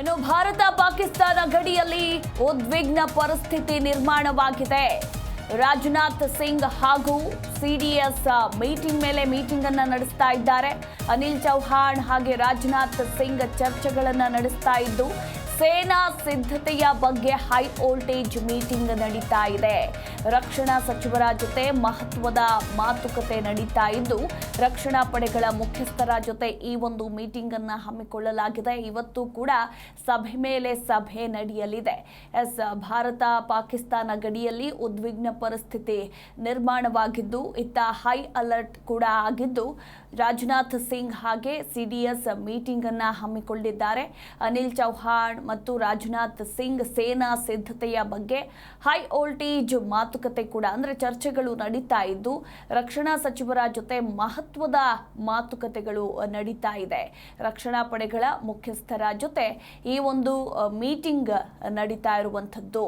ಇನ್ನು ಭಾರತ ಪಾಕಿಸ್ತಾನ ಗಡಿಯಲ್ಲಿ ಉದ್ವಿಗ್ನ ಪರಿಸ್ಥಿತಿ ನಿರ್ಮಾಣವಾಗಿದೆ. ರಾಜನಾಥ್ ಸಿಂಗ್ ಹಾಗೂ ಸಿಡಿಎಸ್ ಮೀಟಿಂಗ್ ಮೇಲೆ ಮೀಟಿಂಗ್ ಅನ್ನ ನಡೆಸ್ತಾ ಇದ್ದಾರೆ. ಅನಿಲ್ ಚೌಹಾಣ್ ಹಾಗೆ ರಾಜನಾಥ್ ಸಿಂಗ್ ಚರ್ಚೆಗಳನ್ನ ನಡೆಸ್ತಾ ಇದ್ದು ಸೇನಾ ಸಿದ್ಧತೆಯ ಬಗ್ಗೆ ಹೈ ವೋಲ್ಟೇಜ್ ಮೀಟಿಂಗ್ ನಡೀತಾ ಇದೆ. ರಕ್ಷಣಾ ಸಚಿವರ ಜೊತೆ ಮಹತ್ವದ ಮಾತುಕತೆ ನಡೀತಾ ಇದ್ದು ರಕ್ಷಣಾ ಪಡೆಗಳ ಮುಖ್ಯಸ್ಥರ ಜೊತೆ ಈ ಒಂದು ಮೀಟಿಂಗ್ ಅನ್ನ ಹಮ್ಮಿಕೊಳ್ಳಲಾಗಿದೆ. ಇವತ್ತು ಕೂಡ ಸಭೆ ಮೇಲೆ ಸಭೆ ನಡೆಯಲಿದೆ. ಭಾರತ ಪಾಕಿಸ್ತಾನ ಗಡಿಯಲ್ಲಿ ಉದ್ವಿಗ್ನ ಪರಿಸ್ಥಿತಿ ನಿರ್ಮಾಣವಾಗಿದ್ದು ಇತ್ತ ಹೈ ಅಲರ್ಟ್ ಕೂಡ ಆಗಿದ್ದು ರಾಜನಾಥ್ ಸಿಂಗ್ ಹಾಗೆ ಸಿಡಿಎಸ್ ಮೀಟಿಂಗ್ ಅನ್ನ ಹಮ್ಮಿಕೊಂಡಿದ್ದಾರೆ. ಅನಿಲ್ ಚೌಹಾಣ್ ಮತ್ತು ರಾಜನಾಥ್ ಸಿಂಗ್ ಸೇನಾ ಸಿದ್ಧತೆಯ ಬಗ್ಗೆ ಹೈ ವೋಲ್ಟೇಜ್ ಮಾತುಕತೆ ಕೂಡ ಅಂದ್ರೆ ಚರ್ಚೆಗಳು ನಡೀತಾ ಇದ್ದು ರಕ್ಷಣಾ ಸಚಿವರ ಜೊತೆ ಮಹತ್ವದ ಮಾತುಕತೆಗಳು ನಡೀತಾ ಇದೆ. ರಕ್ಷಣಾ ಪಡೆಗಳ ಮುಖ್ಯಸ್ಥರ ಜೊತೆ ಈ ಒಂದು ಮೀಟಿಂಗ್ ನಡೀತಾ ಇರುವಂಥದ್ದು.